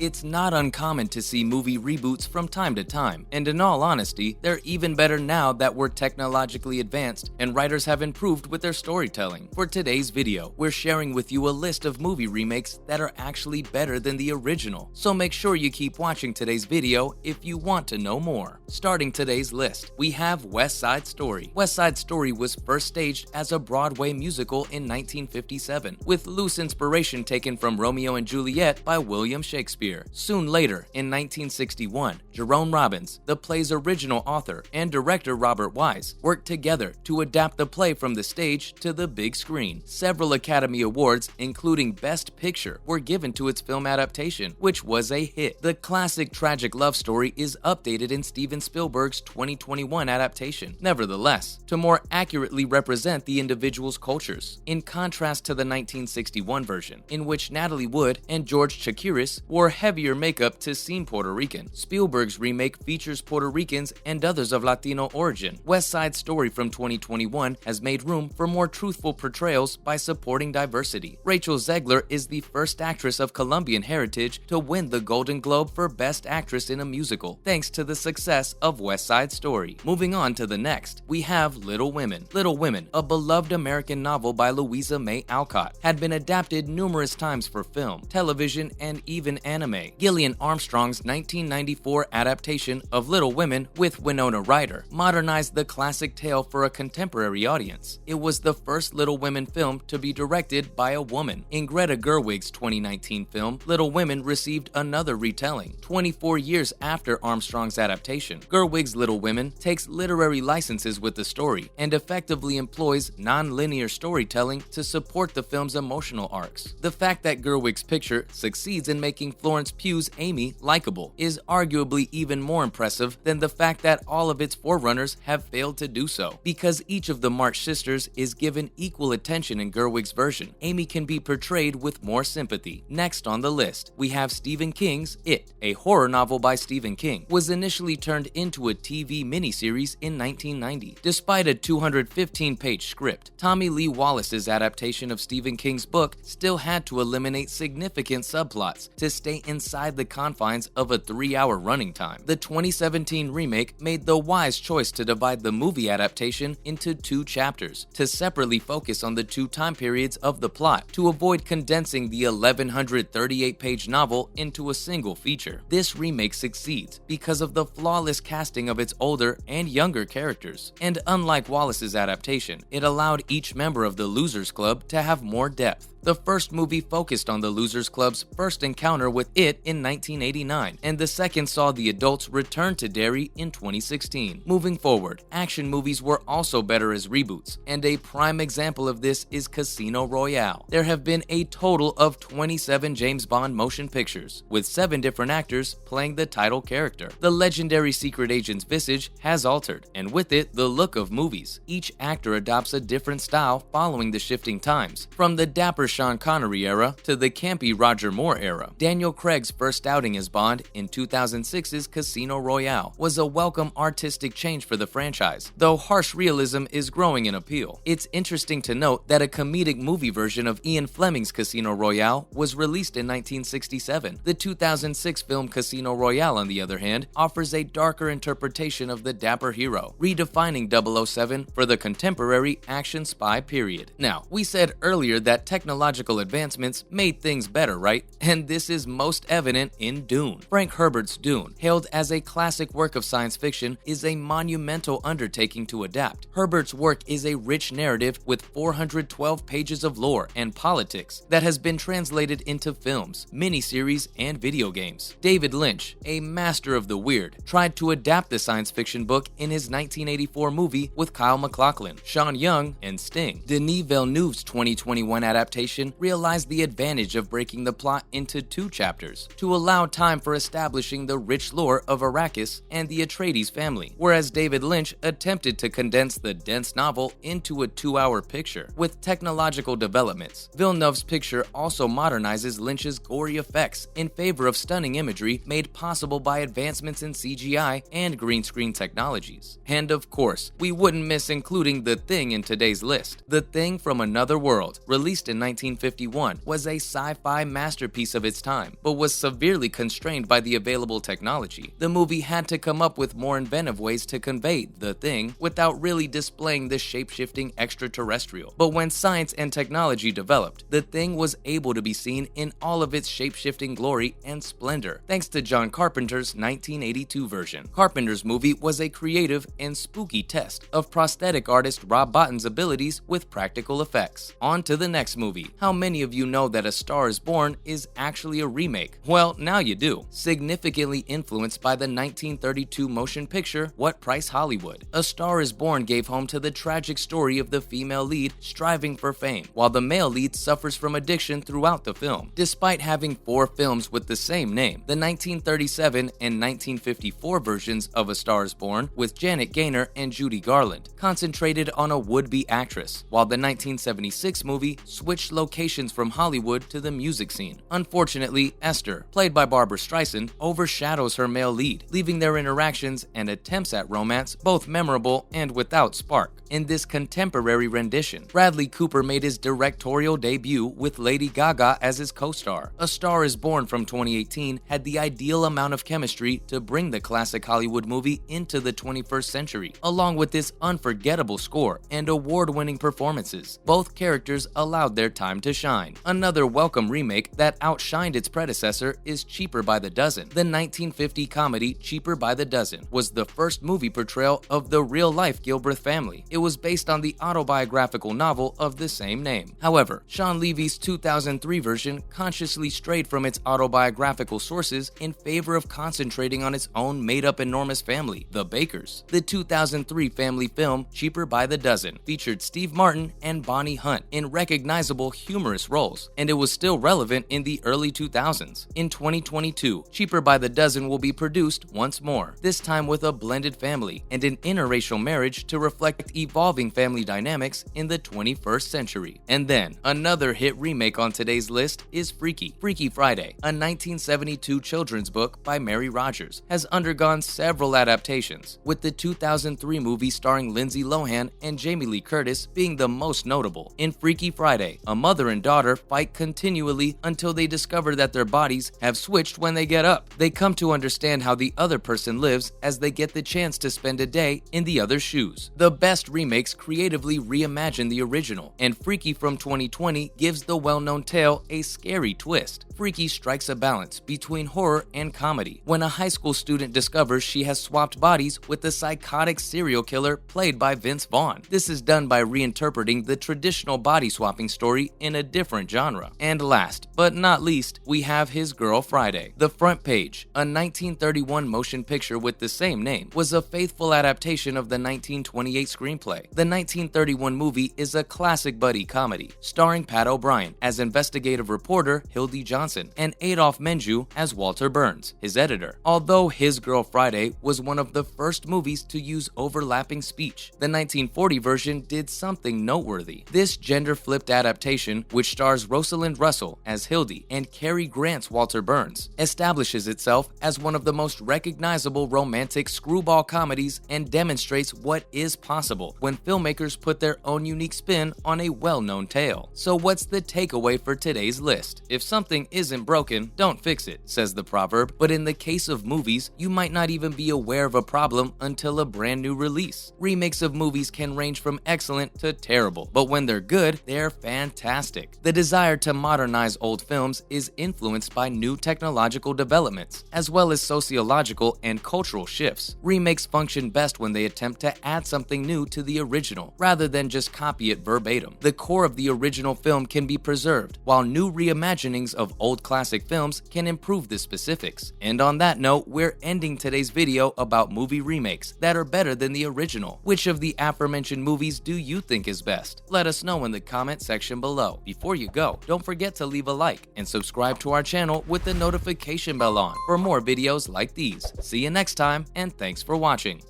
It's not uncommon to see movie reboots from time to time, and in all honesty, they're even better now that we're technologically advanced and writers have improved with their storytelling. For today's video, we're sharing with you a list of movie remakes that are actually better than the original, so make sure you keep watching today's video if you want to know more. Starting today's list, we have West Side Story. West Side Story was first staged as a Broadway musical in 1957, with loose inspiration taken from Romeo and Juliet by William Shakespeare. Soon later, in 1961, Jerome Robbins, the play's original author, and director Robert Wise worked together to adapt the play from the stage to the big screen. Several Academy Awards, including Best Picture, were given to its film adaptation, which was a hit. The classic tragic love story is updated in Steven Spielberg's 2021 adaptation, nevertheless, to more accurately represent the individual's cultures, in contrast to the 1961 version, in which Natalie Wood and George Chakiris wore heavier makeup to seem Puerto Rican. Spielberg's remake features Puerto Ricans and others of Latino origin. West Side Story from 2021 has made room for more truthful portrayals by supporting diversity. Rachel Zegler is the first actress of Colombian heritage to win the Golden Globe for Best Actress in a Musical, thanks to the success of West Side Story. Moving on to the next, we have Little Women. Little Women, a beloved American novel by Louisa May Alcott, had been adapted numerous times for film, television, and even anime. Gillian Armstrong's 1994 adaptation of Little Women with Winona Ryder modernized the classic tale for a contemporary audience. It was the first Little Women film to be directed by a woman. In Greta Gerwig's 2019 film, Little Women received another retelling, 24 years after Armstrong's adaptation. Gerwig's Little Women takes literary licenses with the story and effectively employs non-linear storytelling to support the film's emotional arcs. The fact that Gerwig's picture succeeds in making Florence Pugh's Amy likable is arguably even more impressive than the fact that all of its forerunners have failed to do so. Because each of the March sisters is given equal attention in Gerwig's version, Amy can be portrayed with more sympathy. Next on the list, we have Stephen King's It, a horror novel by Stephen King, was initially turned into a TV miniseries in 1990. Despite a 215-page script, Tommy Lee Wallace's adaptation of Stephen King's book still had to eliminate significant subplots to stay inside the confines of a 3-hour running time. The 2017 remake made the wise choice to divide the movie adaptation into 2 chapters, to separately focus on the 2 time periods of the plot, to avoid condensing the 1,138-page novel into a single feature. This remake succeeds because of the flawless casting of its older and younger characters, and unlike Wallace's adaptation, it allowed each member of the Losers Club to have more depth. The first movie focused on the Losers Club's first encounter with it in 1989, and the second saw the adults return to Derry in 2016. Moving forward, action movies were also better as reboots, and a prime example of this is Casino Royale. There have been a total of 27 James Bond motion pictures, with 7 different actors playing the title character. The legendary secret agent's visage has altered, and with it, the look of movies. Each actor adopts a different style following the shifting times, from the dapper Sean Connery era to the campy Roger Moore era. Daniel Craig's first outing as Bond in 2006's Casino Royale was a welcome artistic change for the franchise, though harsh realism is growing in appeal. It's interesting to note that a comedic movie version of Ian Fleming's Casino Royale was released in 1967. The 2006 film Casino Royale, on the other hand, offers a darker interpretation of the dapper hero, redefining 007 for the contemporary action spy period. Now, we said earlier that technological advancements made things better, right? And this is most evident in Dune. Frank Herbert's Dune, hailed as a classic work of science fiction, is a monumental undertaking to adapt. Herbert's work is a rich narrative with 412 pages of lore and politics that has been translated into films, miniseries, and video games. David Lynch, a master of the weird, tried to adapt the science fiction book in his 1984 movie with Kyle MacLachlan, Sean Young, and Sting. Denis Villeneuve's 2021 adaptation realized the advantage of breaking the plot into 2 chapters to allow time for establishing the rich lore of Arrakis and the Atreides family, whereas David Lynch attempted to condense the dense novel into a 2-hour picture. With technological developments, Villeneuve's picture also modernizes Lynch's gory effects in favor of stunning imagery made possible by advancements in CGI and green screen technologies. And of course, we wouldn't miss including The Thing in today's list. The Thing from Another World, released in 1951 was a sci-fi masterpiece of its time, but was severely constrained by the available technology. The movie had to come up with more inventive ways to convey the Thing without really displaying the shape-shifting extraterrestrial. But when science and technology developed, the Thing was able to be seen in all of its shape-shifting glory and splendor, thanks to John Carpenter's 1982 version. Carpenter's movie was a creative and spooky test of prosthetic artist Rob Bottin's abilities with practical effects. On to the next movie. How many of you know that A Star is Born is actually a remake? Well, now you do. Significantly influenced by the 1932 motion picture What Price Hollywood, A Star is Born gave home to the tragic story of the female lead striving for fame, while the male lead suffers from addiction throughout the film. Despite having 4 films with the same name, the 1937 and 1954 versions of A Star is Born with Janet Gaynor and Judy Garland concentrated on a would-be actress, while the 1976 movie switched locations from Hollywood to the music scene. Unfortunately, Esther, played by Barbra Streisand, overshadows her male lead, leaving their interactions and attempts at romance both memorable and without spark. In this contemporary rendition, Bradley Cooper made his directorial debut with Lady Gaga as his co-star. A Star is Born from 2018 had the ideal amount of chemistry to bring the classic Hollywood movie into the 21st century, along with this unforgettable score and award-winning performances. Both characters allowed their time to shine. Another welcome remake that outshined its predecessor is Cheaper by the Dozen. The 1950 comedy Cheaper by the Dozen was the first movie portrayal of the real-life Gilbreth family. It was based on the autobiographical novel of the same name. However, Sean Levy's 2003 version consciously strayed from its autobiographical sources in favor of concentrating on its own made-up enormous family, the Bakers. The 2003 family film Cheaper by the Dozen featured Steve Martin and Bonnie Hunt in recognizable humorous roles, and it was still relevant in the early 2000s. In 2022, Cheaper by the Dozen will be produced once more, this time with a blended family and an interracial marriage to reflect evolving family dynamics in the 21st century. And then, another hit remake on today's list is Freaky. Freaky Friday, a 1972 children's book by Mary Rogers, has undergone several adaptations, with the 2003 movie starring Lindsay Lohan and Jamie Lee Curtis being the most notable. In Freaky Friday, a mother and daughter fight continually until they discover that their bodies have switched when they get up. They come to understand how the other person lives as they get the chance to spend a day in the other's shoes. The best remakes creatively reimagine the original, and Freaky from 2020 gives the well-known tale a scary twist. Freaky strikes a balance between horror and comedy when a high school student discovers she has swapped bodies with the psychotic serial killer played by Vince Vaughn. This is done by reinterpreting the traditional body swapping story in a different genre. And last but not least, we have His Girl Friday. The Front Page, a 1931 motion picture with the same name, was a faithful adaptation of the 1928 screenplay. The 1931 movie is a classic buddy comedy, starring Pat O'Brien as investigative reporter Hildy Johnson and Adolph Menjou as Walter Burns, his editor. Although His Girl Friday was one of the first movies to use overlapping speech, the 1940 version did something noteworthy. This gender-flipped adaptation, which stars Rosalind Russell as Hildy and Cary Grant's Walter Burns, establishes itself as one of the most recognizable romantic screwball comedies and demonstrates what is possible when filmmakers put their own unique spin on a well-known tale. So what's the takeaway for today's list? If something isn't broken, don't fix it, says the proverb, but in the case of movies, you might not even be aware of a problem until a brand new release. Remakes of movies can range from excellent to terrible, but when they're good, they're fantastic. The desire to modernize old films is influenced by new technological developments, as well as sociological and cultural shifts. Remakes function best when they attempt to add something new to the original, rather than just copy it verbatim. The core of the original film can be preserved, while new reimaginings of old classic films can improve the specifics. And on that note, we're ending today's video about movie remakes that are better than the original. Which of the aforementioned movies do you think is best? Let us know in the comment section below. Before you go, don't forget to leave a like and subscribe to our channel with the notification bell on for more videos like these. See you next time, and thanks for watching.